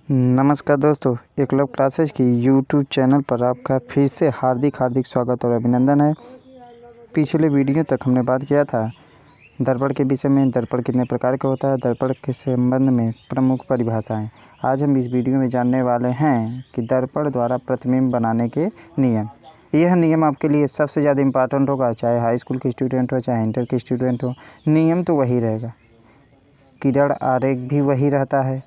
नमस्कार दोस्तों, एकलव्य क्लासेज की यूट्यूब चैनल पर आपका फिर से हार्दिक स्वागत और अभिनंदन है। पिछले वीडियो तक हमने बात किया था दर्पण के विषय में। दर्पण कितने प्रकार का होता है, दर्पण के संबंध में प्रमुख परिभाषाएं। आज हम इस वीडियो में जानने वाले हैं कि दर्पण द्वारा प्रतिबिंब बनाने के नियम। यह नियम आपके लिए सबसे ज़्यादा इम्पॉर्टेंट होगा, चाहे हाई स्कूल के स्टूडेंट हो चाहे इंटर के स्टूडेंट हो। नियम तो वही रहेगा, किरण आरेख भी वही रहता है।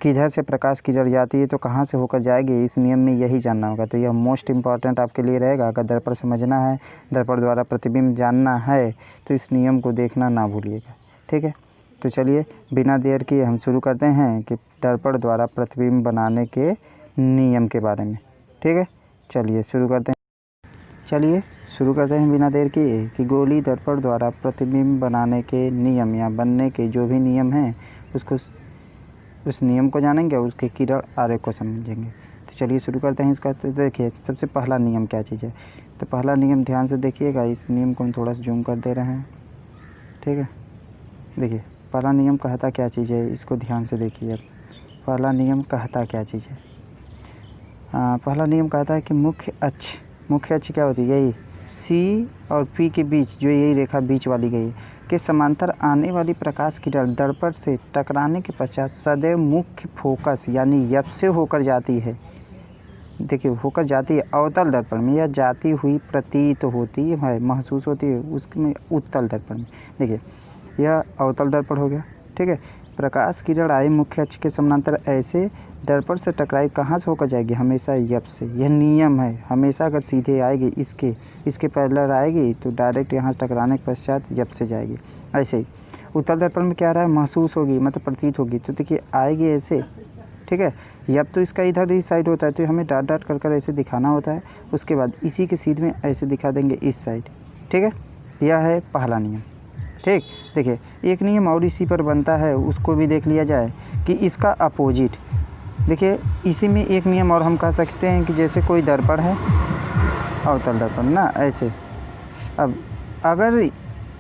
किधर से प्रकाश किरण जाती है तो कहाँ से होकर जाएगी, इस नियम में यही जानना होगा। तो यह मोस्ट इम्पॉर्टेंट आपके लिए रहेगा। अगर दर्पण समझना है, दर्पण द्वारा प्रतिबिंब जानना है तो इस नियम को देखना ना भूलिएगा, ठीक है। तो चलिए बिना देर किए हम शुरू करते हैं कि दर्पण द्वारा प्रतिबिंब बनाने के नियम के बारे में, ठीक है। चलिए शुरू करते हैं बिना देर किए कि गोली दर्पण द्वारा प्रतिबिंब बनाने के नियम या बनने के जो भी नियम हैं उस नियम को जानेंगे और उसके किरण आरेख को समझेंगे। तो चलिए शुरू करते हैं इसका। तो देखिए सबसे पहला नियम क्या चीज़ है। तो पहला नियम ध्यान से देखिएगा, इस नियम को हम थोड़ा सा जूम कर दे रहे हैं, ठीक है। देखिए पहला नियम कहता क्या चीज़ है, इसको ध्यान से देखिए। पहला नियम कहता क्या चीज़ है। पहला नियम कहता है कि मुख्य अक्ष क्या होती है, यही सी और पी के बीच जो यही रेखा बीच वाली गई के समांतर आने वाली प्रकाश किरण दर्पण से टकराने के पश्चात सदैव मुख्य फोकस यानी यप से होकर जाती है। देखिए होकर जाती है अवतल दर्पण में, या जाती हुई प्रतीत होती है, महसूस होती है उसमें उत्तल दर्पण में। देखिए यह अवतल दर्पण हो गया, ठीक है। प्रकाश किरण आई मुख्य अक्ष के समांतर ऐसे दर्पण से टकराई, कहाँ से होकर जाएगी, हमेशा यप से। यह नियम है, हमेशा अगर सीधे आएगी इसके पैरेलल आएगी तो डायरेक्ट यहाँ टकराने के पश्चात यप से जाएगी। ऐसे ही उत्तल दर्पण में क्या रहा है, महसूस होगी मतलब प्रतीत होगी। तो देखिए आएगी ऐसे, ठीक है। यप तो इसका इधर ही साइड होता है तो हमें डॉट डॉट कर ऐसे दिखाना होता है। उसके बाद इसी के सीध में ऐसे दिखा देंगे इस साइड, ठीक है। यह है पहला नियम, ठीक। देखिए एक नियम और इसी पर बनता है, उसको भी देख लिया जाए कि इसका अपोजिट। देखिए इसी में एक नियम और हम कह सकते हैं कि जैसे कोई दर्पण है, अवतल दर्पण ना, ऐसे। अब अगर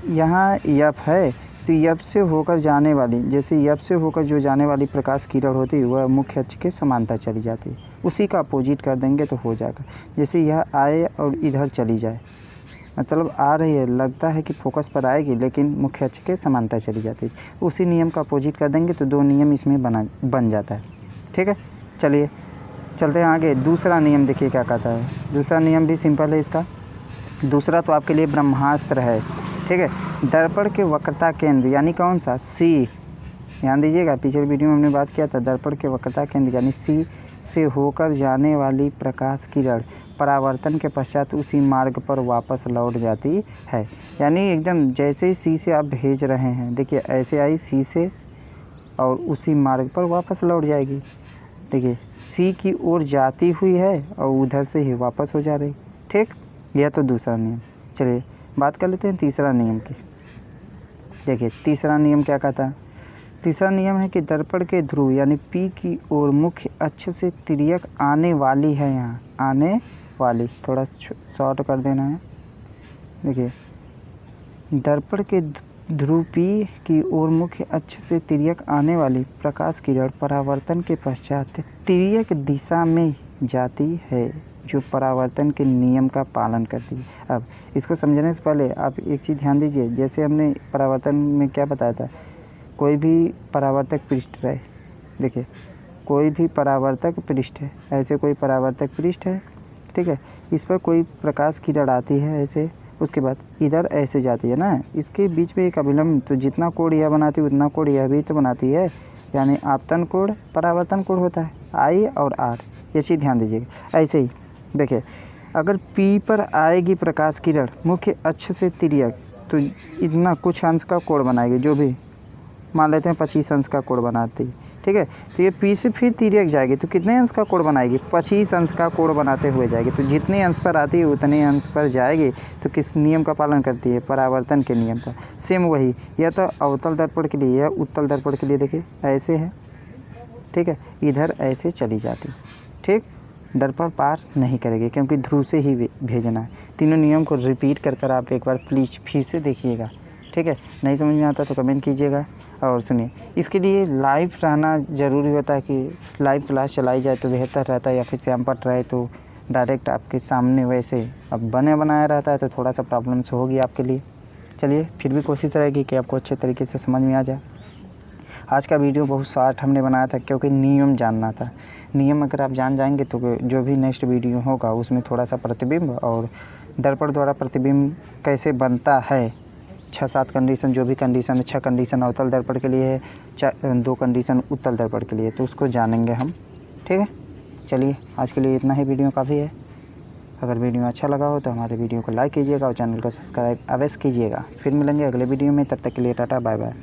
यहाँ यप है तो यप से होकर जाने वाली, जैसे यप से होकर जो जाने वाली प्रकाश किरण होती है वह मुख्य अक्ष के समांतर चली जाती है। उसी का अपोजिट कर देंगे तो हो जाएगा। जैसे यह आए और इधर चली जाए, मतलब आ रही है, लगता है कि फोकस पर आएगी लेकिन मुख्य अक्ष के समांतर चली जाती है। उसी नियम का अपोजिट कर देंगे तो दो नियम इसमें बन जाता है, ठीक है। चलिए चलते हैं आगे। दूसरा नियम देखिए क्या कहता है। दूसरा नियम भी सिंपल है इसका। दूसरा तो आपके लिए ब्रह्मास्त्र है, ठीक है। दर्पण के वक्रता केंद्र यानी कौन सा, सी। ध्यान दीजिएगा, पिछले वीडियो में हमने बात किया था दर्पण के वक्रता केंद्र यानी सी से होकर जाने वाली प्रकाश किरण परावर्तन के पश्चात उसी मार्ग पर वापस लौट जाती है। यानी एकदम जैसे ही सी से आप भेज रहे हैं, देखिए ऐसे आई सी से और उसी मार्ग पर वापस लौट जाएगी। देखिए सी की ओर जाती हुई है और उधर से ही वापस हो जा रही, ठीक। यह तो दूसरा नियम। चलिए बात कर लेते हैं तीसरा नियम की। देखिए तीसरा नियम क्या कहता है। तीसरा नियम है कि दर्पण के ध्रुव यानी पी की ओर मुख्य अक्ष से तिर्यक आने वाली है, यहाँ आने वाली, थोड़ा शॉर्ट कर देना है। देखिए दर्पण के ध्रुव पी की ओर मुख्य अक्ष से तिर्यक आने वाली प्रकाश किरण परावर्तन के पश्चात तिर्यक दिशा में जाती है, जो परावर्तन के नियम का पालन करती है। अब इसको समझने से पहले आप एक चीज़ ध्यान दीजिए। जैसे हमने परावर्तन में क्या बताया था, कोई भी परावर्तक पृष्ठ रहे, देखिए कोई भी परावर्तक पृष्ठ है, ऐसे कोई परावर्तक पृष्ठ है, ठीक है। इस पर कोई प्रकाश किरण आती है ऐसे, उसके बाद इधर ऐसे जाती है ना, इसके बीच में एक अभिलंब, तो जितना कोण यह बनाती है उतना कोण यह भी तो बनाती है, यानी आपतन कोण परावर्तन कोण होता है, आई और आर, ये चीज़ ध्यान दीजिएगा। ऐसे ही देखिए अगर पी पर आएगी प्रकाश किरण मुख्य अक्ष से तिर्यक तो इतना कुछ अंश का कोण बनाएगी, जो भी मान लेते हैं 25 अंश का कोण बनाती है, ठीक है। तो ये पी से फिर तिर्यक जाएगी तो कितने अंश का कोण बनाएगी, 25 अंश का कोण बनाते हुए जाएगी। तो जितने अंश पर आती है उतने अंश पर जाएगी। तो किस नियम का पालन करती है, परावर्तन के नियम का। सेम वही, यह तो अवतल दर्पण के लिए, यह उत्तल दर्पण के लिए देखिए ऐसे है, ठीक है। इधर ऐसे चली जाती, ठीक। दर्पण पार नहीं करेगी क्योंकि ध्रुव से ही भेजना है। तीनों नियम को रिपीट कर आप एक बार प्लीज़ फिर से देखिएगा, ठीक है। नहीं समझ में आता तो कमेंट कीजिएगा। और सुनिए, इसके लिए लाइव रहना ज़रूरी होता है कि लाइव क्लास चलाई जाए तो बेहतर रहता है, या फिर सैंपल रहे तो डायरेक्ट आपके सामने वैसे अब बने बनाया रहता है तो थोड़ा सा प्रॉब्लम्स होगी आपके लिए। चलिए फिर भी कोशिश रहेगी कि आपको अच्छे तरीके से समझ में आ जाए। आज का वीडियो बहुत शॉर्ट हमने बनाया था क्योंकि नियम जानना था। नियम अगर आप जान जाएंगे तो जो भी नेक्स्ट वीडियो होगा उसमें थोड़ा सा प्रतिबिंब और दर्पण द्वारा प्रतिबिंब कैसे बनता है, 6-7 कंडीशन, जो भी कंडीशन है, 6 कंडीशन अवतल दर्पण के लिए है, 2 कंडीशन उत्तल दर्पण के लिए, तो उसको जानेंगे हम। ठीक है, चलिए आज के लिए इतना ही वीडियो काफ़ी है। अगर वीडियो अच्छा लगा हो तो हमारे वीडियो को लाइक कीजिएगा और चैनल को सब्सक्राइब अवश्य कीजिएगा। फिर मिलेंगे अगले वीडियो में, तब तक के लिए टाटा बाय बाय।